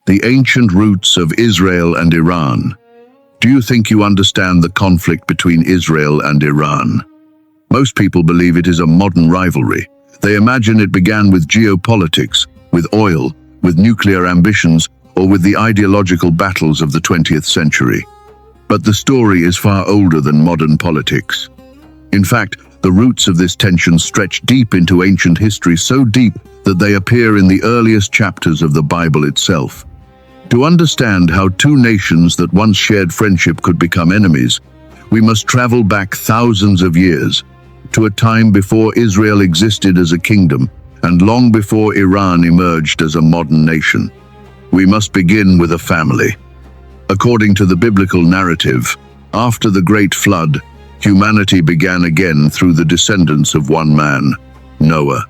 The ancient roots of Israel and Iran. Do you think you understand the conflict between Israel and Iran? Most people believe it is a modern rivalry. They imagine it began with geopolitics, with oil, with nuclear ambitions, or with the ideological battles of the 20th century. But the story is far older than modern politics. In fact, the roots of this tension stretch deep into ancient history, so deep that they appear in the earliest chapters of the Bible itself. To understand how two nations that once shared friendship could become enemies, we must travel back thousands of years, to a time before Israel existed as a kingdom, and long before Iran emerged as a modern nation. We must begin with a family. According to the biblical narrative, after the Great Flood, humanity began again through the descendants of one man, Noah.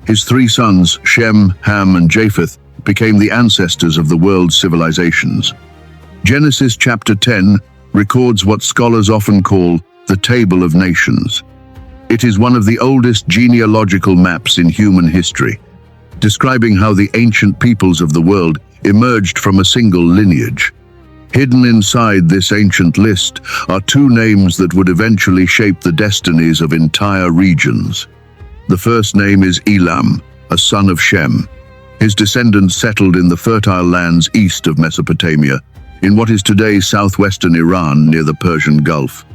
His three sons, Shem, Ham, and Japheth, became the ancestors of the world's civilizations. Genesis chapter 10 records what scholars often call the Table of Nations. It is one of the oldest genealogical maps in human history, describing how the ancient peoples of the world emerged from a single lineage. Hidden inside this ancient list are two names that would eventually shape the destinies of entire regions. The first name is Elam, a son of Shem. His descendants settled in the fertile lands east of Mesopotamia, in what is today southwestern Iran near the Persian Gulf.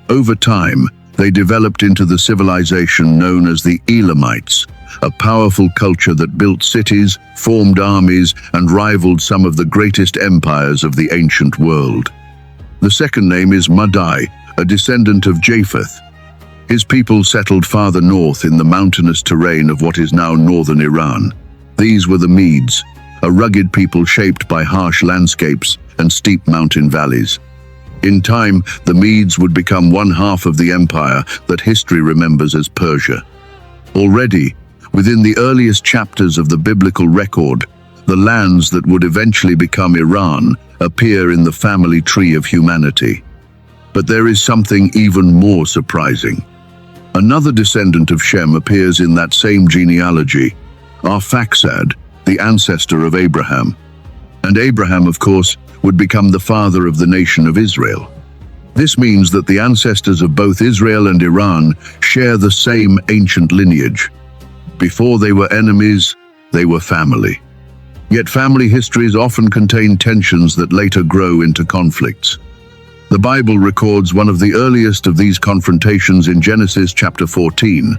Over time, they developed into the civilization known as the Elamites, a powerful culture that built cities, formed armies, and rivaled some of the greatest empires of the ancient world. The second name is Madai, a descendant of Japheth. His people settled farther north in the mountainous terrain of what is now northern Iran. These were the Medes, a rugged people shaped by harsh landscapes and steep mountain valleys. In time, the Medes would become one half of the empire that history remembers as Persia. Already, within the earliest chapters of the biblical record, the lands that would eventually become Iran appear in the family tree of humanity. But there is something even more surprising. Another descendant of Shem appears in that same genealogy, Arphaxad, the ancestor of Abraham. And Abraham, of course, would become the father of the nation of Israel. This means that the ancestors of both Israel and Iran share the same ancient lineage. Before they were enemies, they were family. Yet family histories often contain tensions that later grow into conflicts. The Bible records one of the earliest of these confrontations in Genesis chapter 14.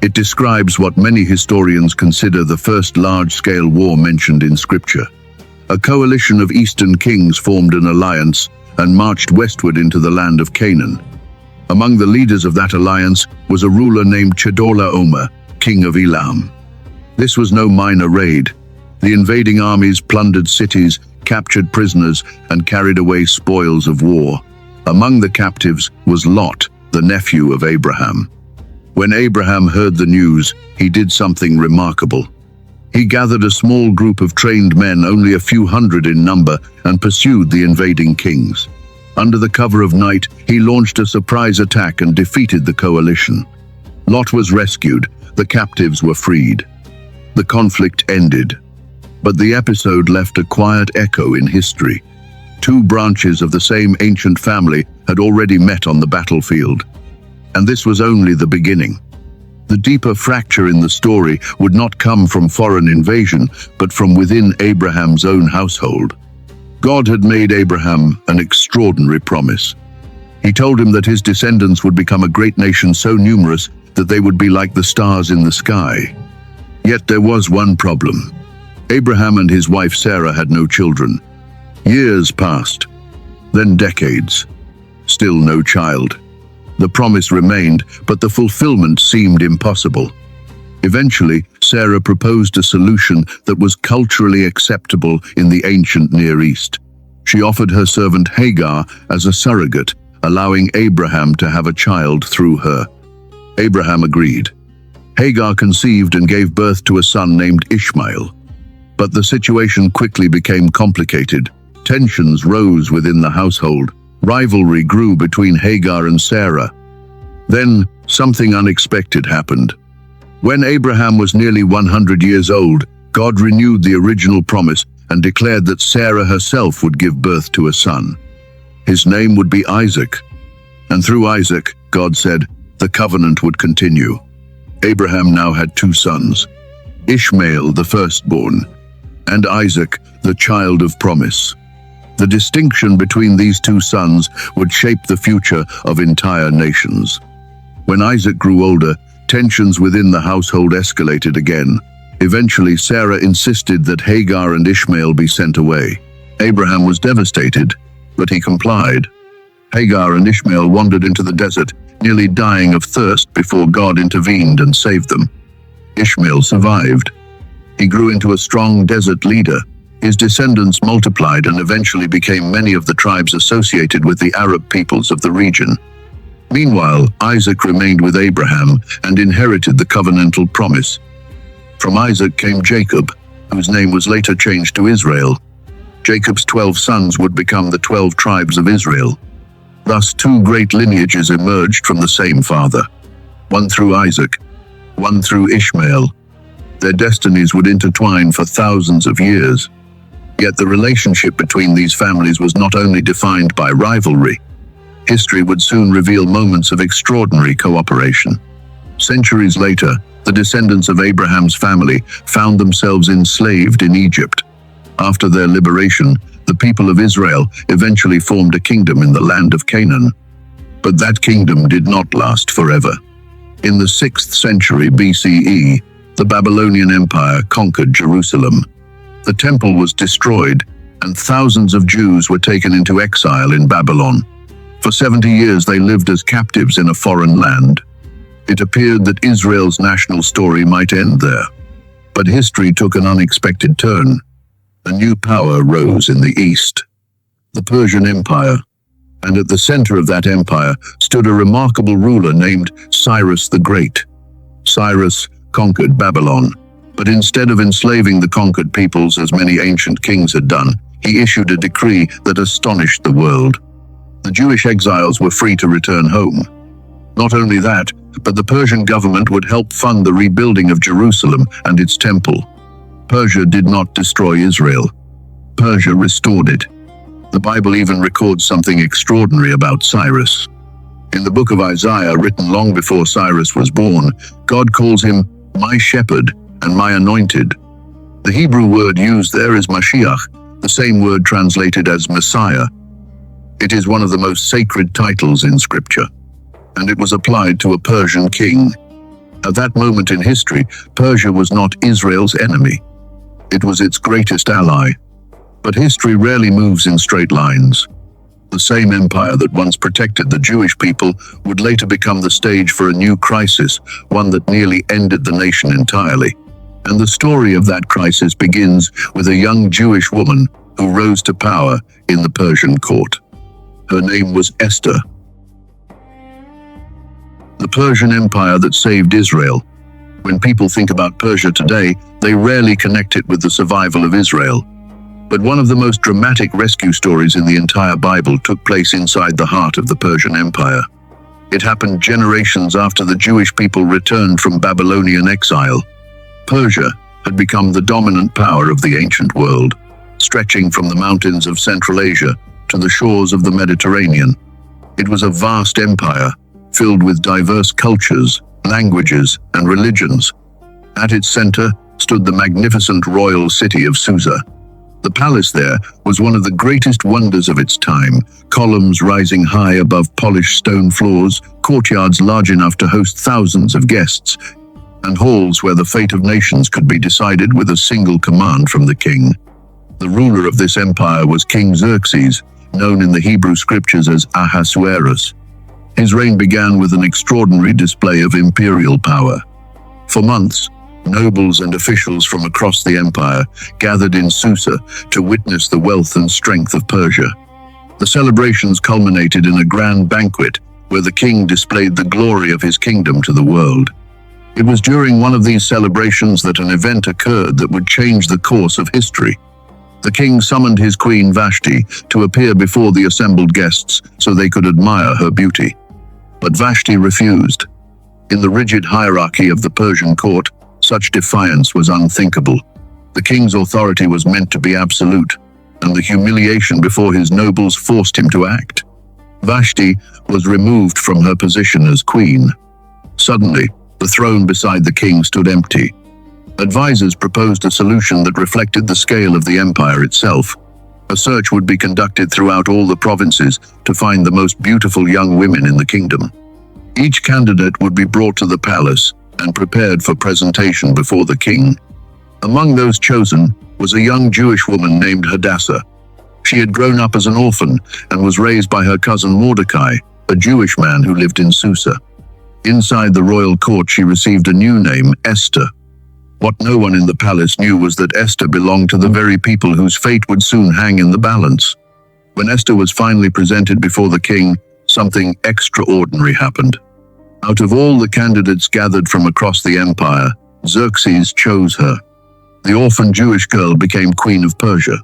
It describes what many historians consider the first large-scale war mentioned in Scripture. A coalition of eastern kings formed an alliance and marched westward into the land of Canaan. Among the leaders of that alliance was a ruler named Chedorlaomer, king of Elam. This was no minor raid. The invading armies plundered cities, captured prisoners, and carried away spoils of war. Among the captives was Lot, the nephew of Abraham. When Abraham heard the news, he did something remarkable. He gathered a small group of trained men, only a few hundred in number, and pursued the invading kings. Under the cover of night, he launched a surprise attack and defeated the coalition. Lot was rescued, the captives were freed. The conflict ended. But the episode left a quiet echo in history. Two branches of the same ancient family had already met on the battlefield. And this was only the beginning. The deeper fracture in the story would not come from foreign invasion, but from within Abraham's own household. God had made Abraham an extraordinary promise. He told him that his descendants would become a great nation so numerous that they would be like the stars in the sky. Yet there was one problem. Abraham and his wife Sarah had no children. Years passed, then decades. Still no child. The promise remained, but the fulfillment seemed impossible. Eventually, Sarah proposed a solution that was culturally acceptable in the ancient Near East. She offered her servant Hagar as a surrogate, allowing Abraham to have a child through her. Abraham agreed. Hagar conceived and gave birth to a son named Ishmael. But the situation quickly became complicated. Tensions rose within the household. Rivalry grew between Hagar and Sarah. Then, something unexpected happened. When Abraham was nearly 100 years old, God renewed the original promise and declared that Sarah herself would give birth to a son. His name would be Isaac, and through Isaac, God said, the covenant would continue. Abraham now had two sons, Ishmael, the firstborn, and Isaac, the child of promise. The distinction between these two sons would shape the future of entire nations. When Isaac grew older, tensions within the household escalated again. Eventually, Sarah insisted that Hagar and Ishmael be sent away. Abraham was devastated, but he complied. Hagar and Ishmael wandered into the desert, nearly dying of thirst before God intervened and saved them. Ishmael survived. He grew into a strong desert leader. His descendants multiplied and eventually became many of the tribes associated with the Arab peoples of the region. Meanwhile, Isaac remained with Abraham and inherited the covenantal promise. From Isaac came Jacob, whose name was later changed to Israel. Jacob's 12 sons would become the 12 tribes of Israel. Thus, two great lineages emerged from the same father, one through Isaac, one through Ishmael. Their destinies would intertwine for thousands of years. Yet the relationship between these families was not only defined by rivalry. History would soon reveal moments of extraordinary cooperation. Centuries later, the descendants of Abraham's family found themselves enslaved in Egypt. After their liberation, the people of Israel eventually formed a kingdom in the land of Canaan. But that kingdom did not last forever. In the 6th century BCE, the Babylonian Empire conquered Jerusalem. The temple was destroyed, and thousands of Jews were taken into exile in Babylon. For 70 years they lived as captives in a foreign land. It appeared that Israel's national story might end there. But history took an unexpected turn. A new power rose in the east, the Persian Empire, and at the center of that empire stood a remarkable ruler named Cyrus the Great. Cyrus conquered Babylon, but instead of enslaving the conquered peoples as many ancient kings had done, he issued a decree that astonished the world. The Jewish exiles were free to return home. Not only that, but the Persian government would help fund the rebuilding of Jerusalem and its temple. Persia did not destroy Israel. Persia restored it. The Bible even records something extraordinary about Cyrus. In the book of Isaiah, written long before Cyrus was born, God calls him my shepherd and my anointed. The Hebrew word used there is Mashiach, the same word translated as Messiah. It is one of the most sacred titles in Scripture, and it was applied to a Persian king. At that moment in history, Persia was not Israel's enemy. It was its greatest ally. But history rarely moves in straight lines. The same empire that once protected the Jewish people would later become the stage for a new crisis, one that nearly ended the nation entirely. And the story of that crisis begins with a young Jewish woman who rose to power in the Persian court. Her name was Esther. The Persian Empire that saved Israel. When people think about Persia today, they rarely connect it with the survival of Israel. But one of the most dramatic rescue stories in the entire Bible took place inside the heart of the Persian Empire. It happened generations after the Jewish people returned from Babylonian exile. Persia had become the dominant power of the ancient world, stretching from the mountains of Central Asia to the shores of the Mediterranean. It was a vast empire, filled with diverse cultures, languages, and religions. At its center stood the magnificent royal city of Susa. The palace there was one of the greatest wonders of its time, columns rising high above polished stone floors, courtyards large enough to host thousands of guests, and halls where the fate of nations could be decided with a single command from the king. The ruler of this empire was King Xerxes, known in the Hebrew scriptures as Ahasuerus. His reign began with an extraordinary display of imperial power. For months, nobles and officials from across the empire gathered in Susa to witness the wealth and strength of Persia. The celebrations culminated in a grand banquet where the king displayed the glory of his kingdom to the world. It was during one of these celebrations that an event occurred that would change the course of history. The king summoned his queen Vashti to appear before the assembled guests so they could admire her beauty. But Vashti refused. In the rigid hierarchy of the Persian court, such defiance was unthinkable. The king's authority was meant to be absolute, and the humiliation before his nobles forced him to act. Vashti was removed from her position as queen. Suddenly, the throne beside the king stood empty. Advisors proposed a solution that reflected the scale of the empire itself. A search would be conducted throughout all the provinces to find the most beautiful young women in the kingdom. Each candidate would be brought to the palace and prepared for presentation before the king. Among those chosen was a young Jewish woman named Hadassah. She had grown up as an orphan and was raised by her cousin Mordecai, a Jewish man who lived in Susa. Inside the royal court, she received a new name, Esther. What no one in the palace knew was that Esther belonged to the very people whose fate would soon hang in the balance. When Esther was finally presented before the king, something extraordinary happened. Out of all the candidates gathered from across the empire, Xerxes chose her. The orphan Jewish girl became queen of Persia.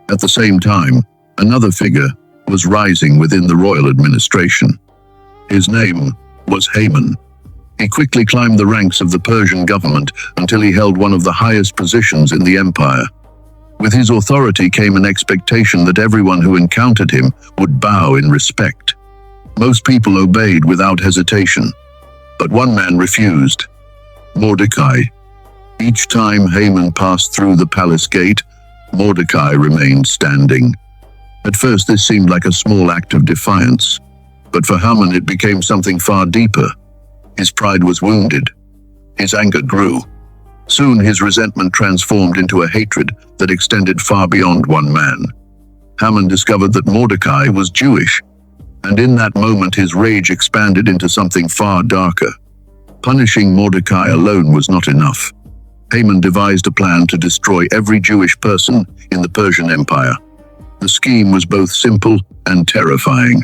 At the same time, another figure was rising within the royal administration. His name was Haman. He quickly climbed the ranks of the Persian government until he held one of the highest positions in the empire. With his authority came an expectation that everyone who encountered him would bow in respect. Most people obeyed without hesitation, but one man refused: Mordecai. Each time Haman passed through the palace gate, Mordecai remained standing. At first, this seemed like a small act of defiance, but for Haman it became something far deeper. His pride was wounded. His anger grew. Soon his resentment transformed into a hatred that extended far beyond one man. Haman discovered that Mordecai was Jewish, and in that moment his rage expanded into something far darker. Punishing Mordecai alone was not enough. Haman devised a plan to destroy every Jewish person in the Persian Empire. The scheme was both simple and terrifying.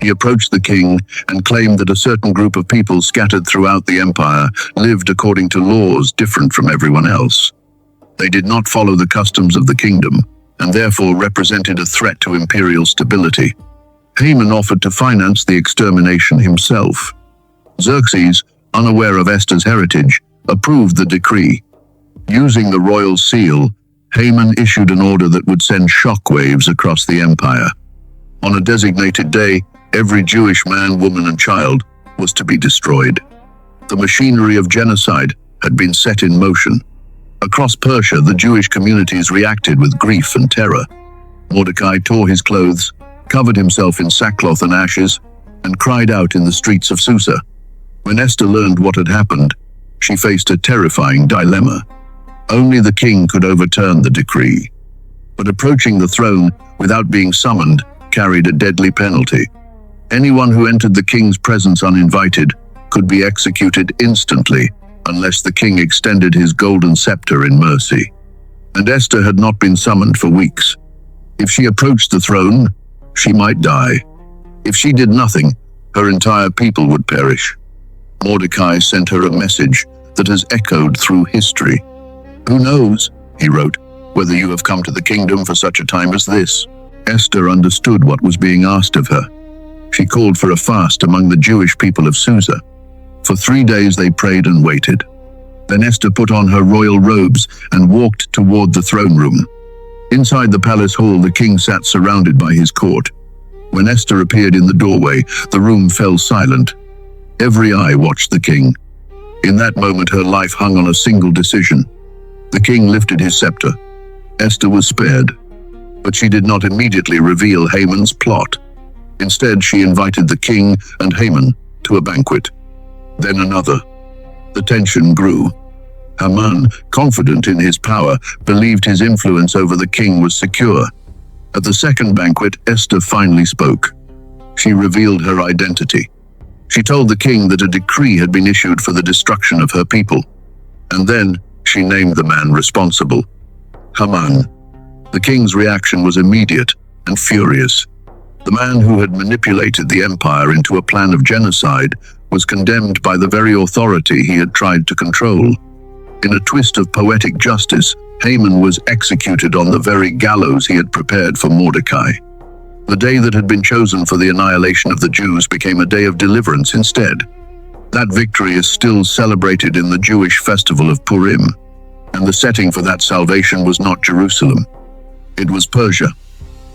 He approached the king and claimed that a certain group of people scattered throughout the empire lived according to laws different from everyone else. They did not follow the customs of the kingdom, and therefore represented a threat to imperial stability. Haman offered to finance the extermination himself. Xerxes, unaware of Esther's heritage, approved the decree. Using the royal seal, Haman issued an order that would send shockwaves across the empire. On a designated day, every Jewish man, woman, and child was to be destroyed. The machinery of genocide had been set in motion. Across Persia, the Jewish communities reacted with grief and terror. Mordecai tore his clothes, covered himself in sackcloth and ashes, and cried out in the streets of Susa. When Esther learned what had happened, she faced a terrifying dilemma. Only the king could overturn the decree. But approaching the throne without being summoned carried a deadly penalty. Anyone who entered the king's presence uninvited could be executed instantly unless the king extended his golden scepter in mercy. And Esther had not been summoned for weeks. If she approached the throne, she might die. If she did nothing, her entire people would perish. Mordecai sent her a message that has echoed through history. "Who knows," he wrote, "whether you have come to the kingdom for such a time as this?" Esther understood what was being asked of her. She called for a fast among the Jewish people of Susa. For 3 days they prayed and waited. Then Esther put on her royal robes and walked toward the throne room. Inside the palace hall, the king sat surrounded by his court. When Esther appeared in the doorway, the room fell silent. Every eye watched the king. In that moment, her life hung on a single decision. The king lifted his scepter. Esther was spared, but she did not immediately reveal Haman's plot. Instead, she invited the king and Haman to a banquet. Then another. The tension grew. Haman, confident in his power, believed his influence over the king was secure. At the second banquet, Esther finally spoke. She revealed her identity. She told the king that a decree had been issued for the destruction of her people. And then she named the man responsible: Haman. The king's reaction was immediate and furious. The man who had manipulated the empire into a plan of genocide was condemned by the very authority he had tried to control. In a twist of poetic justice, Haman was executed on the very gallows he had prepared for Mordecai. The day that had been chosen for the annihilation of the Jews became a day of deliverance instead. That victory is still celebrated in the Jewish festival of Purim. And the setting for that salvation was not Jerusalem. It was Persia.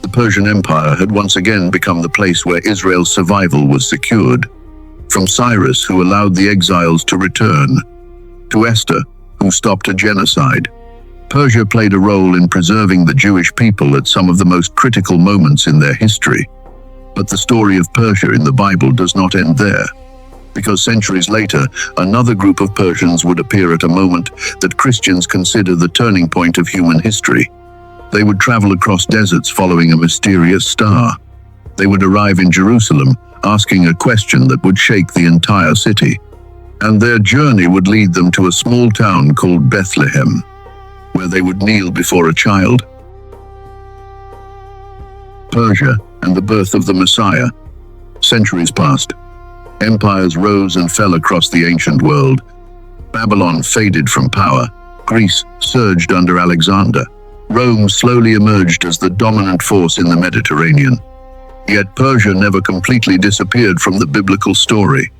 The Persian Empire had once again become the place where Israel's survival was secured. From Cyrus, who allowed the exiles to return, to Esther, who stopped a genocide, Persia played a role in preserving the Jewish people at some of the most critical moments in their history. But the story of Persia in the Bible does not end there, because centuries later, another group of Persians would appear at a moment that Christians consider the turning point of human history. They would travel across deserts following a mysterious star. They would arrive in Jerusalem, asking a question that would shake the entire city. And their journey would lead them to a small town called Bethlehem, where they would kneel before a child. Persia and the birth of the Messiah. Centuries passed. Empires rose and fell across the ancient world. Babylon faded from power. Greece surged under Alexander. Rome slowly emerged as the dominant force in the Mediterranean. Yet Persia never completely disappeared from the biblical story.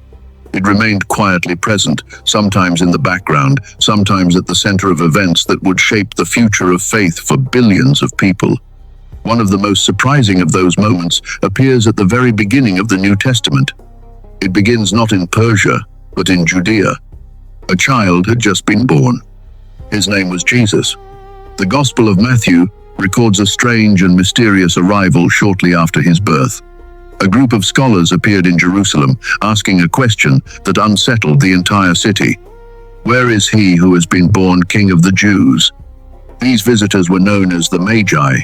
It remained quietly present, sometimes in the background, sometimes at the center of events that would shape the future of faith for billions of people. One of the most surprising of those moments appears at the very beginning of the New Testament. It begins not in Persia, but in Judea. A child had just been born. His name was Jesus. The Gospel of Matthew records a strange and mysterious arrival shortly after his birth. A group of scholars appeared in Jerusalem, asking a question that unsettled the entire city. Where is he who has been born King of the Jews? These visitors were known as the Magi.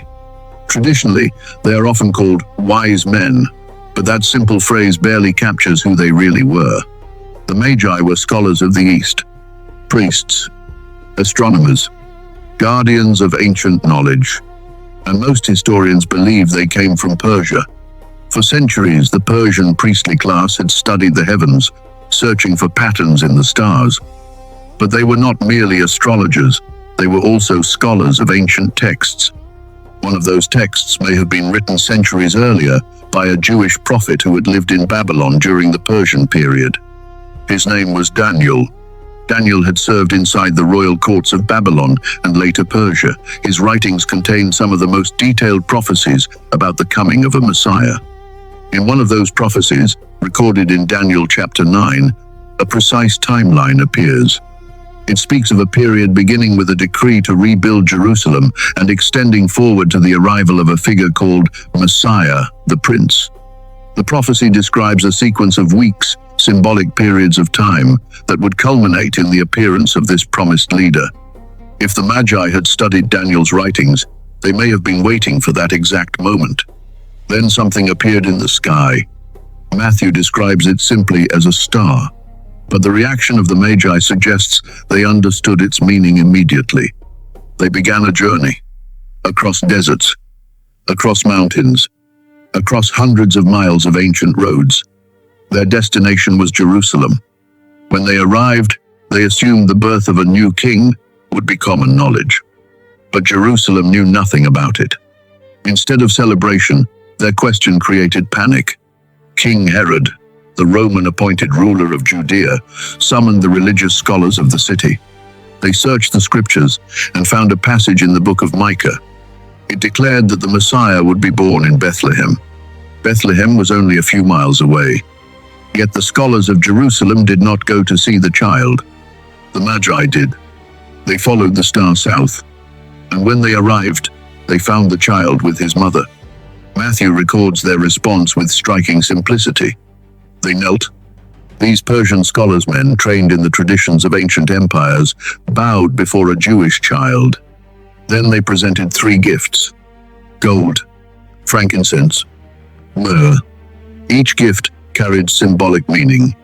Traditionally, they are often called wise men, but that simple phrase barely captures who they really were. The Magi were scholars of the East, priests, astronomers, guardians of ancient knowledge, and most historians believe they came from Persia. For centuries, the Persian priestly class had studied the heavens, searching for patterns in the stars. But they were not merely astrologers, they were also scholars of ancient texts. One of those texts may have been written centuries earlier by a Jewish prophet who had lived in Babylon during the Persian period. His name was Daniel. Daniel had served inside the royal courts of Babylon and later Persia. His writings contain some of the most detailed prophecies about the coming of a Messiah. In one of those prophecies, recorded in Daniel chapter 9, a precise timeline appears. It speaks of a period beginning with a decree to rebuild Jerusalem and extending forward to the arrival of a figure called Messiah, the Prince. The prophecy describes a sequence of weeks, symbolic periods of time, that would culminate in the appearance of this promised leader. If the Magi had studied Daniel's writings, they may have been waiting for that exact moment. Then something appeared in the sky. Matthew describes it simply as a star, but the reaction of the Magi suggests they understood its meaning immediately. They began a journey, across deserts, across mountains, across hundreds of miles of ancient roads. Their destination was Jerusalem. When they arrived, they assumed the birth of a new king would be common knowledge. But Jerusalem knew nothing about it. Instead of celebration, their question created panic. King Herod, the Roman-appointed ruler of Judea, summoned the religious scholars of the city. They searched the scriptures and found a passage in the book of Micah. It declared that the Messiah would be born in Bethlehem. Bethlehem was only a few miles away. Yet the scholars of Jerusalem did not go to see the child. The Magi did. They followed the star south, and when they arrived, they found the child with his mother. Matthew records their response with striking simplicity. They knelt. These Persian scholarsmen, trained in the traditions of ancient empires, bowed before a Jewish child. Then they presented 3 gifts: gold, frankincense, myrrh. Each gift carried symbolic meaning.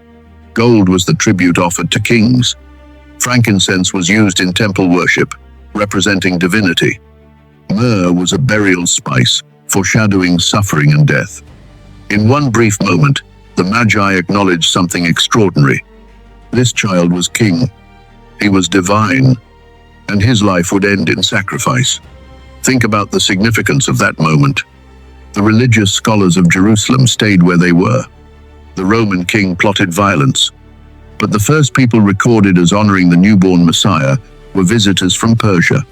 Gold was the tribute offered to kings. Frankincense was used in temple worship, representing divinity. Myrrh was a burial spice, foreshadowing suffering and death. In one brief moment, the Magi acknowledged something extraordinary. This child was king. He was divine, and his life would end in sacrifice. Think about the significance of that moment. The religious scholars of Jerusalem stayed where they were. The Roman king plotted violence, but the first people recorded as honoring the newborn Messiah were visitors from Persia,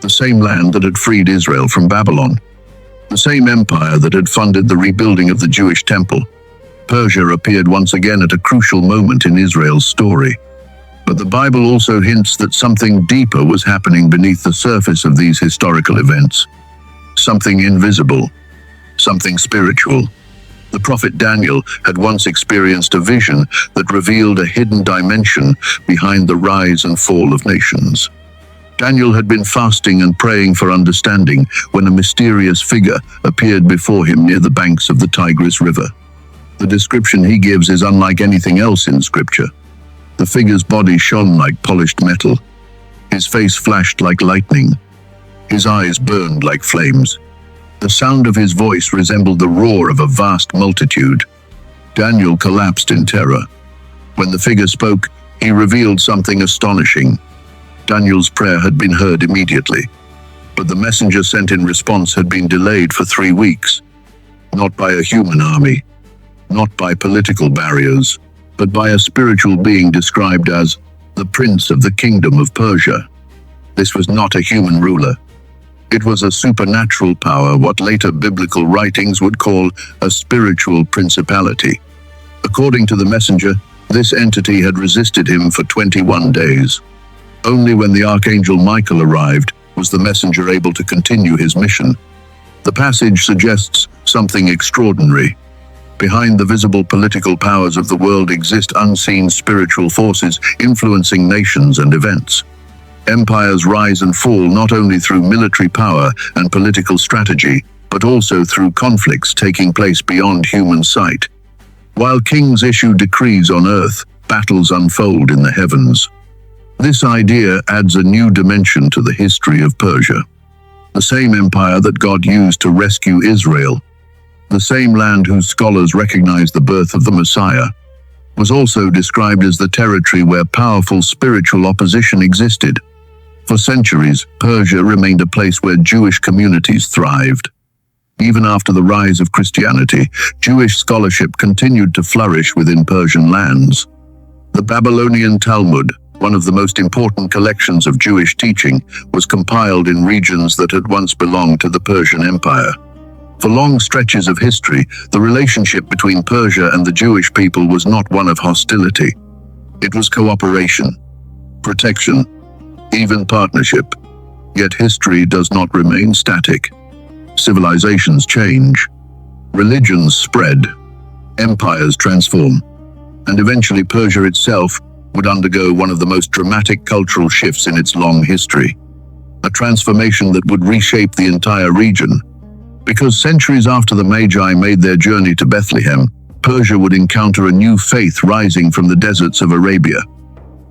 the same land that had freed Israel from Babylon, the same empire that had funded the rebuilding of the Jewish temple. Persia appeared once again at a crucial moment in Israel's story. But the Bible also hints that something deeper was happening beneath the surface of these historical events. Something invisible, something spiritual. The prophet Daniel had once experienced a vision that revealed a hidden dimension behind the rise and fall of nations. Daniel had been fasting and praying for understanding when a mysterious figure appeared before him near the banks of the Tigris River. The description he gives is unlike anything else in Scripture. The figure's body shone like polished metal. His face flashed like lightning. His eyes burned like flames. The sound of his voice resembled the roar of a vast multitude. Daniel collapsed in terror. When the figure spoke, he revealed something astonishing. Daniel's prayer had been heard immediately, but the messenger sent in response had been delayed for 3 weeks. Not by a human army, not by political barriers, but by a spiritual being described as the Prince of the Kingdom of Persia. This was not a human ruler. It was a supernatural power, what later biblical writings would call a spiritual principality. According to the messenger, this entity had resisted him for 21 days. Only when the archangel Michael arrived was the messenger able to continue his mission. The passage suggests something extraordinary. Behind the visible political powers of the world exist unseen spiritual forces influencing nations and events. Empires rise and fall not only through military power and political strategy, but also through conflicts taking place beyond human sight. While kings issue decrees on earth, battles unfold in the heavens. This idea adds a new dimension to the history of Persia. The same empire that God used to rescue Israel, the same land whose scholars recognize the birth of the Messiah, was also described as the territory where powerful spiritual opposition existed. For centuries, Persia remained a place where Jewish communities thrived. Even after the rise of Christianity, Jewish scholarship continued to flourish within Persian lands. The Babylonian Talmud, one of the most important collections of Jewish teaching, was compiled in regions that had once belonged to the Persian Empire. For long stretches of history, the relationship between Persia and the Jewish people was not one of hostility. It was cooperation, protection, even partnership. Yet history does not remain static. Civilizations change, religions spread, empires transform, and eventually Persia itself would undergo one of the most dramatic cultural shifts in its long history. A transformation that would reshape the entire region. Because centuries after the Magi made their journey to Bethlehem, Persia would encounter a new faith rising from the deserts of Arabia.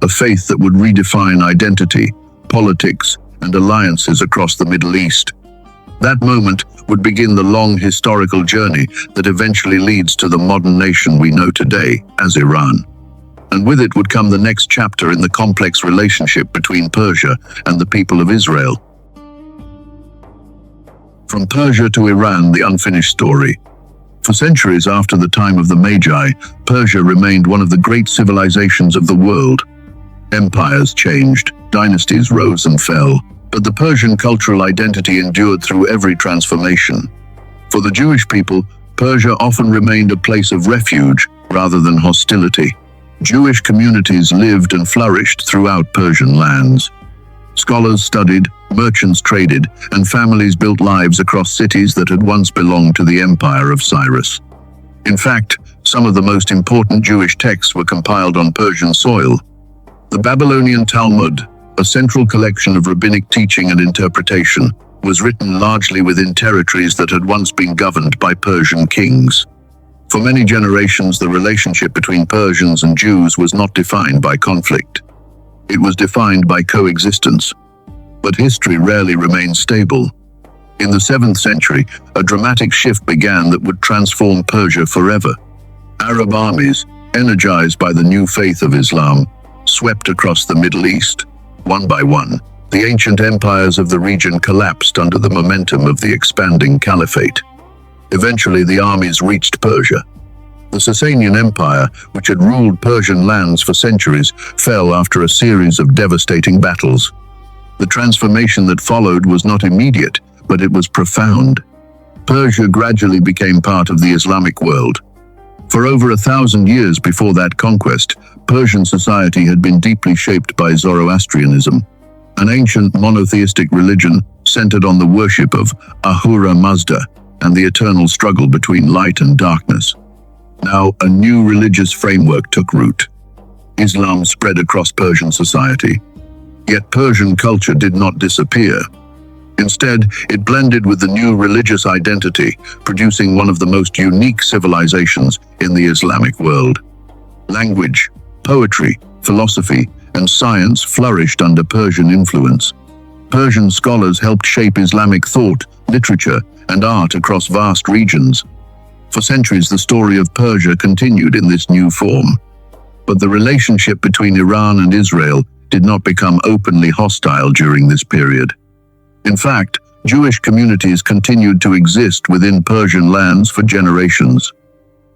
A faith that would redefine identity, politics, and alliances across the Middle East. That moment would begin the long historical journey that eventually leads to the modern nation we know today as Iran. And with it would come the next chapter in the complex relationship between Persia and the people of Israel. From Persia to Iran, the unfinished story. For centuries after the time of the Magi, Persia remained one of the great civilizations of the world. Empires changed, dynasties rose and fell, but the Persian cultural identity endured through every transformation. For the Jewish people, Persia often remained a place of refuge rather than hostility. Jewish communities lived and flourished throughout Persian lands. Scholars studied, merchants traded, and families built lives across cities that had once belonged to the Empire of Cyrus. In fact, some of the most important Jewish texts were compiled on Persian soil. The Babylonian Talmud, a central collection of rabbinic teaching and interpretation, was written largely within territories that had once been governed by Persian kings. For many generations, the relationship between Persians and Jews was not defined by conflict. It was defined by coexistence. But history rarely remains stable. In the 7th century, a dramatic shift began that would transform Persia forever. Arab armies, energized by the new faith of Islam, swept across the Middle East. One by one, the ancient empires of the region collapsed under the momentum of the expanding caliphate. Eventually, the armies reached Persia. The Sasanian Empire, which had ruled Persian lands for centuries, fell after a series of devastating battles. The transformation that followed was not immediate, but it was profound. Persia gradually became part of the Islamic world. For over 1,000 years before that conquest, Persian society had been deeply shaped by Zoroastrianism, an ancient monotheistic religion centered on the worship of Ahura Mazda and the eternal struggle between light and darkness. Now, a new religious framework took root. Islam spread across Persian society. Yet Persian culture did not disappear. Instead, it blended with the new religious identity, producing one of the most unique civilizations in the Islamic world. Language, poetry, philosophy, and science flourished under Persian influence. Persian scholars helped shape Islamic thought, literature, and art across vast regions. For centuries, the story of Persia continued in this new form. But the relationship between Iran and Israel did not become openly hostile during this period. In fact, Jewish communities continued to exist within Persian lands for generations.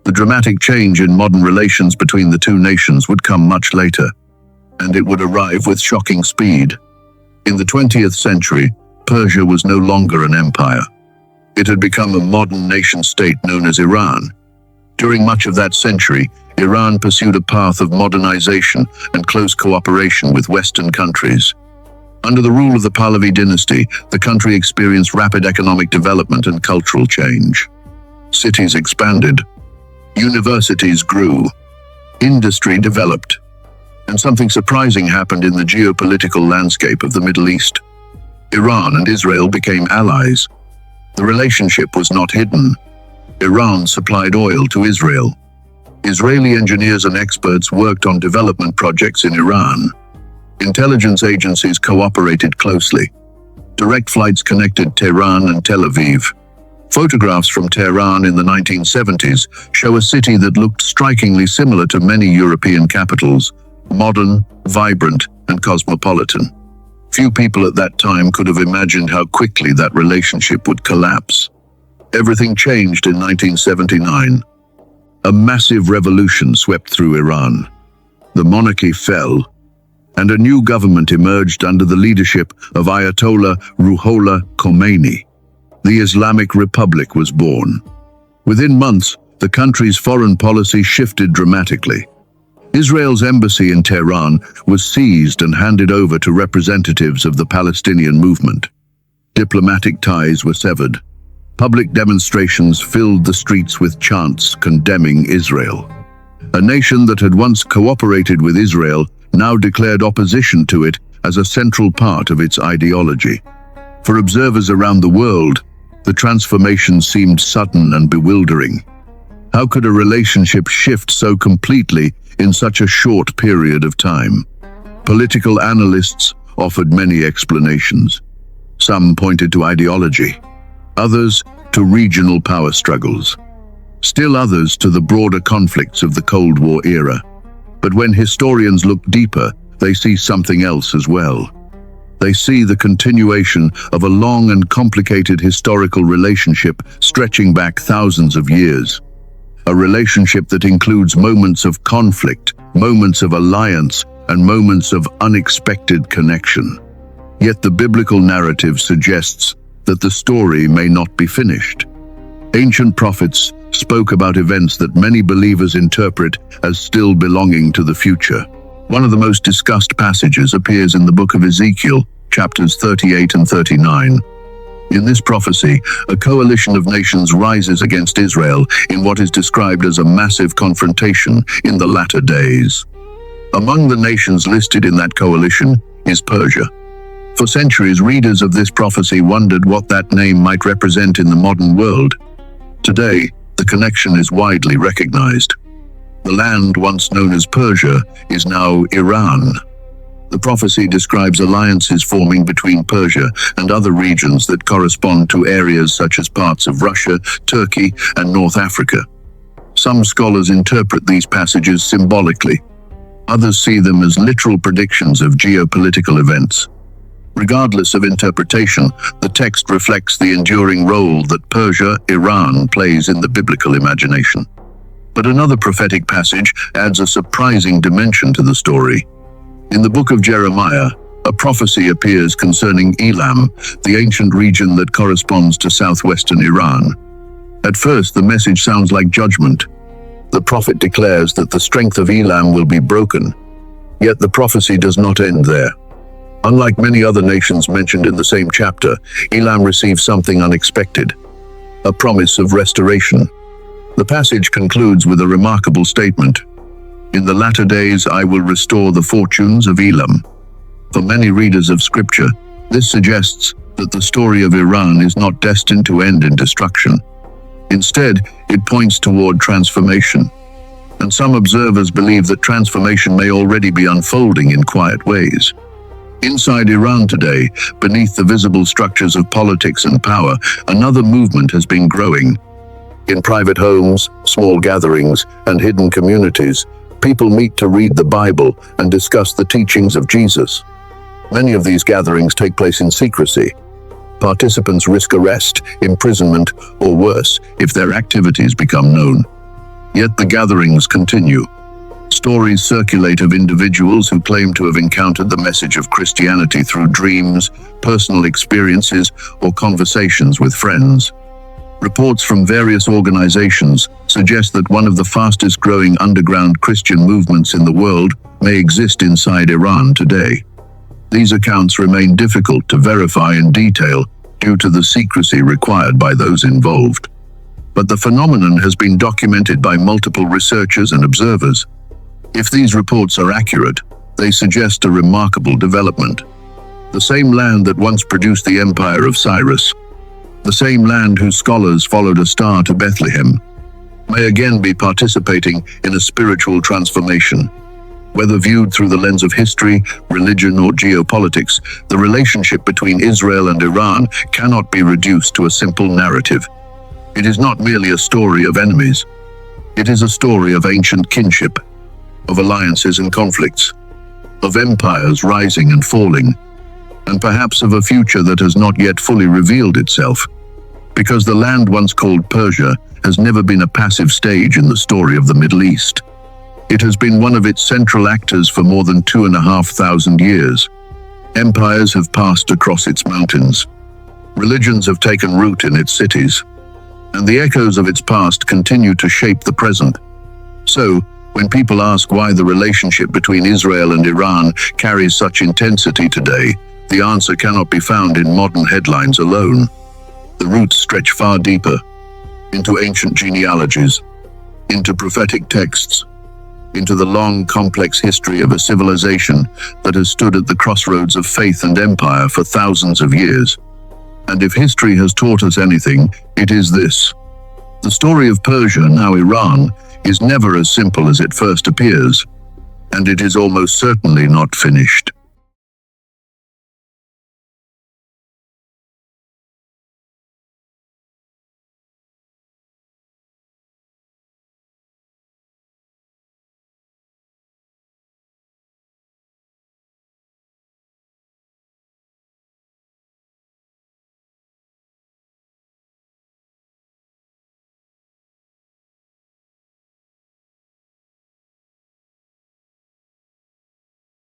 The dramatic change in modern relations between the two nations would come much later, and it would arrive with shocking speed. In the 20th century, Persia was no longer an empire. It had become a modern nation-state known as Iran. During much of that century, Iran pursued a path of modernization and close cooperation with Western countries. Under the rule of the Pahlavi dynasty, the country experienced rapid economic development and cultural change. Cities expanded, universities grew, industry developed, and something surprising happened in the geopolitical landscape of the Middle East. Iran and Israel became allies. The relationship was not hidden. Iran supplied oil to Israel. Israeli engineers and experts worked on development projects in Iran. Intelligence agencies cooperated closely. Direct flights connected Tehran and Tel Aviv. Photographs from Tehran in the 1970s show a city that looked strikingly similar to many European capitals, modern, vibrant, and cosmopolitan. Few people at that time could have imagined how quickly that relationship would collapse. Everything changed in 1979. A massive revolution swept through Iran. The monarchy fell, and a new government emerged under the leadership of Ayatollah Ruhollah Khomeini. The Islamic Republic was born. Within months, the country's foreign policy shifted dramatically. Israel's embassy in Tehran was seized and handed over to representatives of the Palestinian movement. Diplomatic ties were severed. Public demonstrations filled the streets with chants condemning Israel. A nation that had once cooperated with Israel now declared opposition to it as a central part of its ideology. For observers around the world, the transformation seemed sudden and bewildering. How could a relationship shift so completely in such a short period of time? Political analysts offered many explanations. Some pointed to ideology, others to regional power struggles, still others to the broader conflicts of the Cold War era. But when historians look deeper, they see something else as well. They see the continuation of a long and complicated historical relationship stretching back thousands of years. A relationship that includes moments of conflict, moments of alliance, and moments of unexpected connection. Yet the biblical narrative suggests that the story may not be finished. Ancient prophets spoke about events that many believers interpret as still belonging to the future. One of the most discussed passages appears in the book of Ezekiel, chapters 38 and 39. In this prophecy, a coalition of nations rises against Israel in what is described as a massive confrontation in the latter days. Among the nations listed in that coalition is Persia. For centuries, readers of this prophecy wondered what that name might represent in the modern world. Today, the connection is widely recognized. The land once known as Persia is now Iran. The prophecy describes alliances forming between Persia and other regions that correspond to areas such as parts of Russia, Turkey, and North Africa. Some scholars interpret these passages symbolically. Others see them as literal predictions of geopolitical events. Regardless of interpretation, the text reflects the enduring role that Persia, Iran plays in the biblical imagination. But another prophetic passage adds a surprising dimension to the story. In the book of Jeremiah, a prophecy appears concerning Elam, the ancient region that corresponds to southwestern Iran. At first, the message sounds like judgment. The prophet declares that the strength of Elam will be broken. Yet the prophecy does not end there. Unlike many other nations mentioned in the same chapter, Elam receives something unexpected, a promise of restoration. The passage concludes with a remarkable statement: "In the latter days I will restore the fortunes of Elam." For many readers of Scripture, this suggests that the story of Iran is not destined to end in destruction. Instead, it points toward transformation. And some observers believe that transformation may already be unfolding in quiet ways. Inside Iran today, beneath the visible structures of politics and power, another movement has been growing. In private homes, small gatherings, and hidden communities, people meet to read the Bible and discuss the teachings of Jesus. Many of these gatherings take place in secrecy. Participants risk arrest, imprisonment, or worse, if their activities become known. Yet the gatherings continue. Stories circulate of individuals who claim to have encountered the message of Christianity through dreams, personal experiences, or conversations with friends. Reports from various organizations suggest that one of the fastest growing underground Christian movements in the world may exist inside Iran today. These accounts remain difficult to verify in detail due to the secrecy required by those involved. But the phenomenon has been documented by multiple researchers and observers. If these reports are accurate, they suggest a remarkable development. The same land that once produced the empire of Cyrus, the same land whose scholars followed a star to Bethlehem, may again be participating in a spiritual transformation. Whether viewed through the lens of history, religion, or geopolitics, the relationship between Israel and Iran cannot be reduced to a simple narrative. It is not merely a story of enemies. It is a story of ancient kinship, of alliances and conflicts, of empires rising and falling, and perhaps of a future that has not yet fully revealed itself. Because the land once called Persia has never been a passive stage in the story of the Middle East. It has been one of its central actors for more than 2,500 years. Empires have passed across its mountains. Religions have taken root in its cities. And the echoes of its past continue to shape the present. So, when people ask why the relationship between Israel and Iran carries such intensity today, the answer cannot be found in modern headlines alone. The roots stretch far deeper, into ancient genealogies, into prophetic texts, into the long, complex history of a civilization that has stood at the crossroads of faith and empire for thousands of years. And if history has taught us anything, it is this. The story of Persia, now Iran, is never as simple as it first appears, and it is almost certainly not finished.